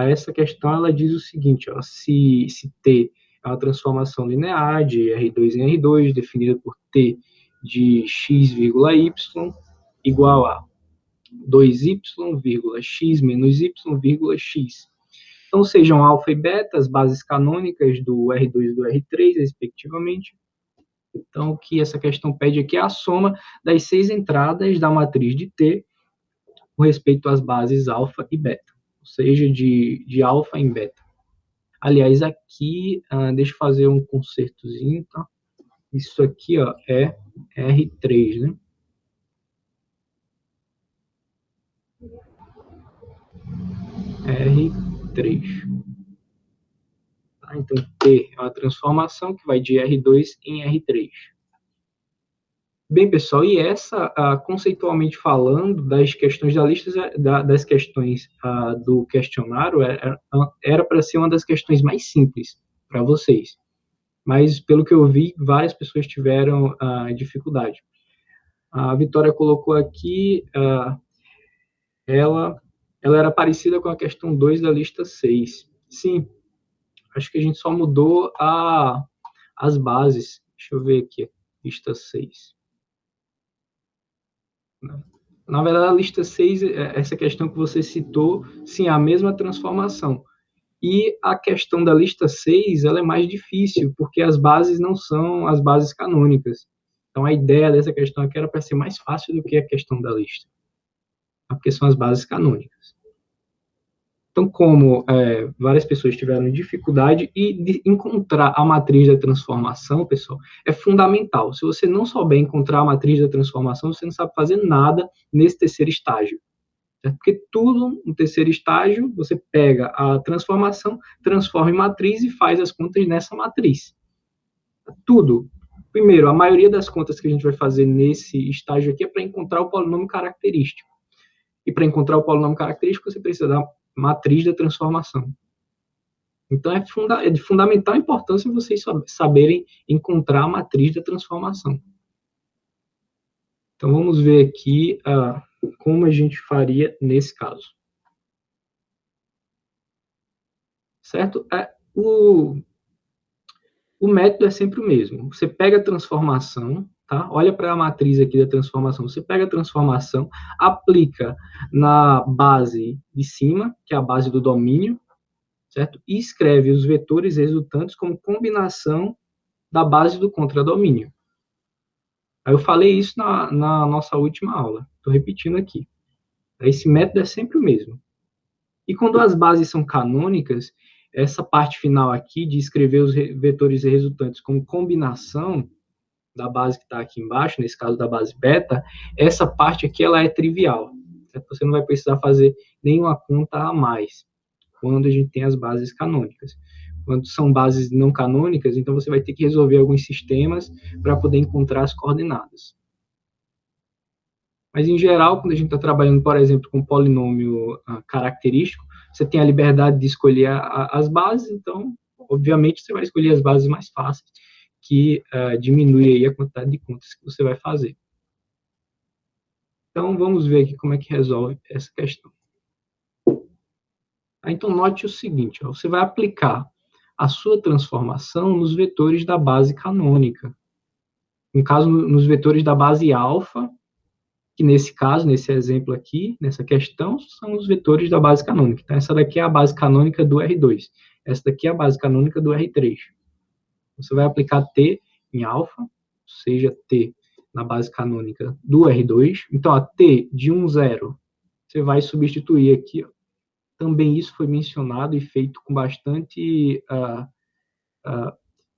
Essa questão ela diz o seguinte, ó, se T é uma transformação linear de R2 em R2, definida por T de x, y igual a 2y, x menos y, x. Então, sejam alfa e beta, as bases canônicas do R2 e do R3, respectivamente. Então, o que essa questão pede aqui é a soma das 6 entradas da matriz de T com respeito às bases alfa e beta, ou seja, de alfa em beta. Aliás, aqui, deixa eu fazer um concertozinho, tá? Isso aqui, ó, é R3, né? R3. Tá? Então, T é uma transformação que vai de R2 em R3. Bem, pessoal, e essa, conceitualmente falando, das questões da lista, das questões do questionário, era para ser uma das questões mais simples para vocês. Mas, pelo que eu vi, várias pessoas tiveram dificuldade. A Vitória colocou aqui, ela era parecida com a questão 2 da lista 6. Sim, acho que a gente só mudou as bases. Deixa eu ver aqui, lista 6. Na verdade, a lista 6, essa questão que você citou, sim, é a mesma transformação. E a questão da lista 6, ela é mais difícil, porque as bases não são as bases canônicas. Então, a ideia dessa questão aqui era para ser mais fácil do que a questão da lista, porque são as bases canônicas. Então, como várias pessoas tiveram dificuldade, e de encontrar a matriz da transformação, pessoal, é fundamental. Se você não souber encontrar a matriz da transformação, você não sabe fazer nada nesse terceiro estágio. Certo? Porque tudo no terceiro estágio, você pega a transformação, transforma em matriz e faz as contas nessa matriz. Tudo. Primeiro, a maioria das contas que a gente vai fazer nesse estágio aqui é para encontrar o polinômio característico. E para encontrar o polinômio característico, você precisa da matriz da transformação. Então, é de fundamental importância vocês saberem encontrar a matriz da transformação. Então, vamos ver aqui como a gente faria nesse caso. Certo? O método é sempre o mesmo. Você pega a transformação, tá? Olha para a matriz aqui da transformação. Você pega a transformação, aplica na base de cima, que é a base do domínio, certo? E escreve os vetores resultantes como combinação da base do contradomínio. Aí eu falei isso na nossa última aula. Estou repetindo aqui. Esse método é sempre o mesmo. E quando as bases são canônicas, essa parte final aqui de escrever os vetores resultantes como combinação da base que está aqui embaixo, nesse caso da base beta, essa parte aqui ela é trivial. Certo? Você não vai precisar fazer nenhuma conta a mais quando a gente tem as bases canônicas. Quando são bases não canônicas, então você vai ter que resolver alguns sistemas para poder encontrar as coordenadas. Mas, em geral, quando a gente está trabalhando, por exemplo, com polinômio característico, você tem a liberdade de escolher as bases, então, obviamente, você vai escolher as bases mais fáceis, que diminui aí a quantidade de contas que você vai fazer. Então, vamos ver aqui como é que resolve essa questão. Então, note o seguinte, ó, você vai aplicar a sua transformação nos vetores da base canônica. No caso, nos vetores da base alfa, que nesse caso, nesse exemplo aqui, nessa questão, são os vetores da base canônica. Então, essa daqui é a base canônica do R2. Essa daqui é a base canônica do R3. Você vai aplicar T em alfa, ou seja, T na base canônica do R2. Então, a T de 1, 0, você vai substituir aqui. Ó. Também isso foi mencionado e feito com bastante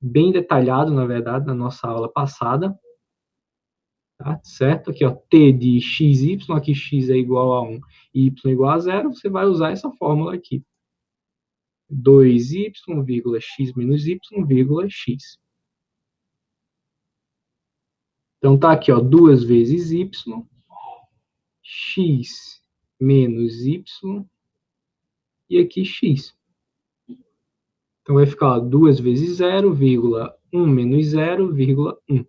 bem detalhado, na verdade, na nossa aula passada. Tá? Certo? Aqui, ó, T de xy, aqui x é igual a 1 e y é igual a 0, você vai usar essa fórmula aqui. 2y, x menos y, x. Então, tá aqui, ó, 2 vezes y, x menos y, e aqui x. Então, vai ficar, ó, 2 vezes 0, 1 menos 0, 1.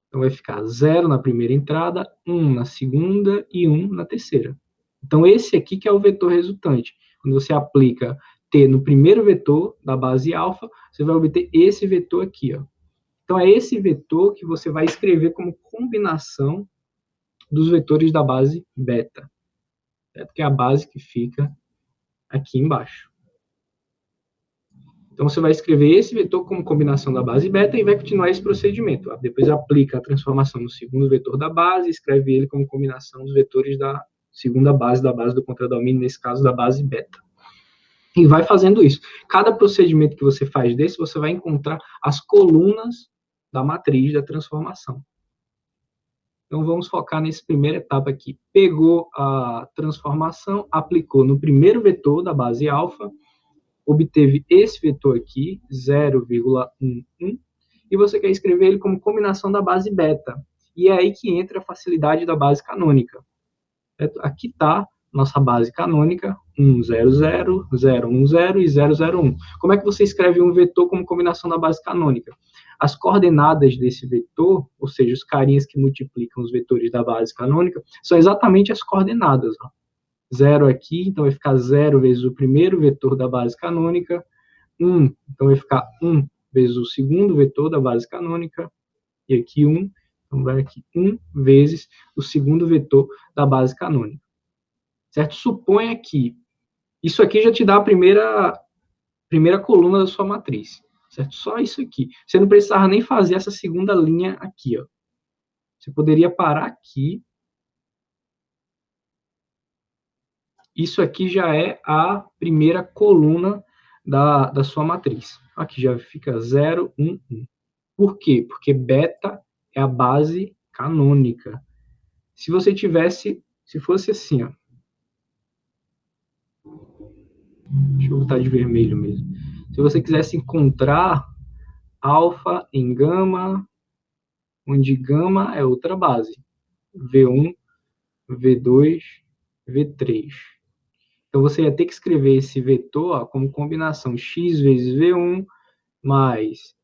Então, vai ficar 0 na primeira entrada, 1 na segunda e 1 na terceira. Então, esse aqui que é o vetor resultante. Quando você aplica T no primeiro vetor da base alfa, você vai obter esse vetor aqui, ó. Então, é esse vetor que você vai escrever como combinação dos vetores da base beta, certo? Que é a base que fica aqui embaixo. Então, você vai escrever esse vetor como combinação da base beta e vai continuar esse procedimento. Depois aplica a transformação no segundo vetor da base, escreve ele como combinação dos vetores da segunda base da base do contradomínio, nesse caso da base beta. E vai fazendo isso. Cada procedimento que você faz desse, você vai encontrar as colunas da matriz da transformação. Então, vamos focar nessa primeira etapa aqui. Pegou a transformação, aplicou no primeiro vetor da base alfa, obteve esse vetor aqui, 0,11, e você quer escrever ele como combinação da base beta. E é aí que entra a facilidade da base canônica. Certo? Aqui está nossa base canônica, 1, 0, 0, 0, 1, 0 e 0, 0, 1. Como é que você escreve um vetor como combinação da base canônica? As coordenadas desse vetor, ou seja, os carinhas que multiplicam os vetores da base canônica, são exatamente as coordenadas. Ó. 0 aqui, então vai ficar 0 vezes o primeiro vetor da base canônica, 1, então vai ficar 1 vezes o segundo vetor da base canônica, e aqui 1, então vai aqui 1 vezes o segundo vetor da base canônica. Certo? Suponha que isso aqui já te dá a primeira coluna da sua matriz. Certo? Só isso aqui. Você não precisava nem fazer essa segunda linha aqui. Ó. Você poderia parar aqui. Isso aqui já é a primeira coluna da sua matriz. Aqui já fica 0, 1, 1. Por quê? Porque beta é a base canônica. Se você tivesse, se fosse assim, ó. Deixa eu botar de vermelho mesmo. Se você quisesse encontrar alfa em gama, onde gama é outra base. V1, V2, V3. Então, você ia ter que escrever esse vetor ó, como combinação x vezes V1 mais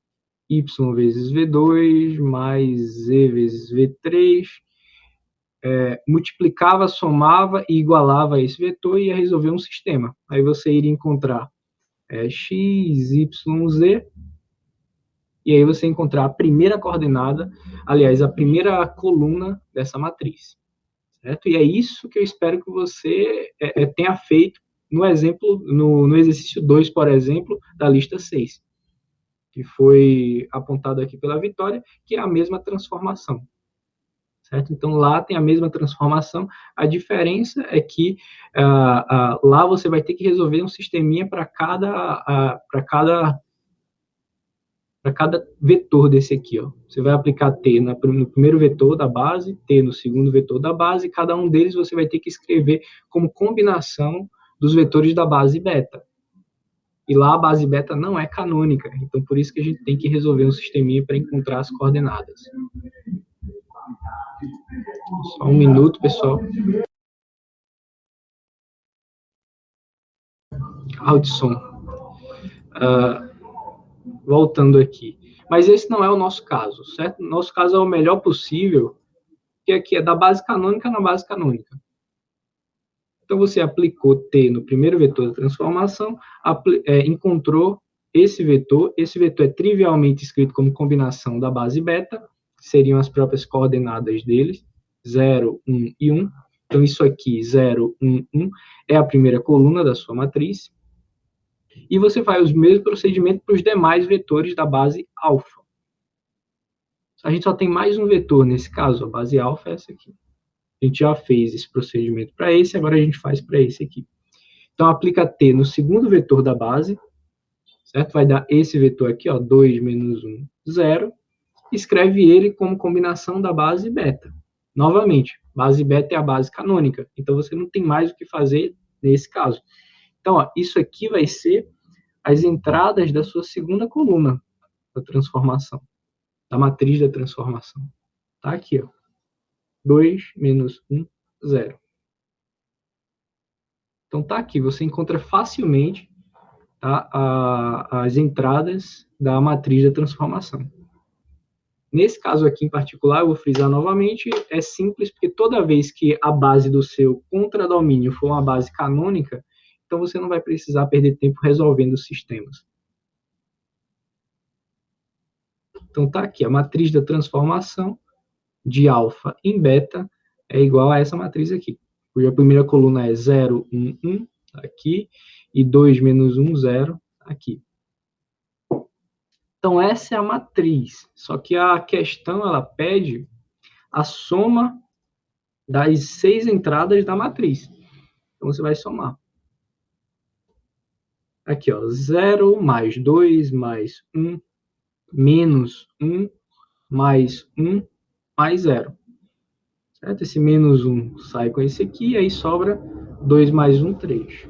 y vezes V2 mais z vezes V3. Multiplicava, somava e igualava esse vetor e ia resolver um sistema. Aí você iria encontrar x, y, z, e aí você encontrar a primeira coordenada, aliás, a primeira coluna dessa matriz. Certo? E é isso que eu espero que você tenha feito no exemplo, no exercício 2, por exemplo, da lista 6, que foi apontado aqui pela Vitória, que é a mesma transformação. Certo? Então, lá tem a mesma transformação, a diferença é que lá você vai ter que resolver um sisteminha para cada vetor desse aqui. Ó. Você vai aplicar T no primeiro vetor da base, T no segundo vetor da base, e cada um deles você vai ter que escrever como combinação dos vetores da base beta. E lá a base beta não é canônica, então por isso que a gente tem que resolver um sisteminha para encontrar as coordenadas. Só um minuto, pessoal. Audson. Voltando aqui. Mas esse não é o nosso caso, certo? O nosso caso é o melhor possível, que aqui é da base canônica na base canônica. Então, você aplicou T no primeiro vetor da transformação, encontrou esse vetor é trivialmente escrito como combinação da base beta, que seriam as próprias coordenadas deles, 0, 1 e 1. Então, isso aqui, 0, 1, 1, é a primeira coluna da sua matriz. E você faz o mesmo procedimento para os demais vetores da base alfa. A gente só tem mais um vetor nesse caso, a base alfa é essa aqui. A gente já fez esse procedimento para esse, agora a gente faz para esse aqui. Então, aplica T no segundo vetor da base, certo? Vai dar esse vetor aqui, ó, 2 menos 1, 0. Escreve ele como combinação da base beta. Novamente, base beta é a base canônica, então você não tem mais o que fazer nesse caso. Então, ó, isso aqui vai ser as entradas da sua segunda coluna da transformação, da matriz da transformação. Tá aqui, ó. 2 menos 1, 0. Então, tá aqui, você encontra facilmente tá, as entradas da matriz da transformação. Nesse caso aqui em particular, eu vou frisar novamente, é simples porque toda vez que a base do seu contradomínio for uma base canônica, então você não vai precisar perder tempo resolvendo sistemas. Então tá aqui, a matriz da transformação de alfa em beta é igual a essa matriz aqui, cuja primeira coluna é 0, 1, 1, aqui, e 2 menos 1, 0, aqui. Então essa é a matriz, só que a questão ela pede a soma das 6 entradas da matriz. Então você vai somar. Aqui, ó, 0 mais 2 mais 1 menos 1 mais 1 mais 0. Certo? Esse menos 1 sai com esse aqui, aí sobra 2 mais 1, 3.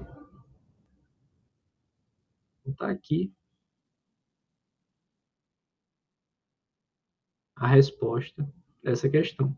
Então tá aqui a resposta dessa questão.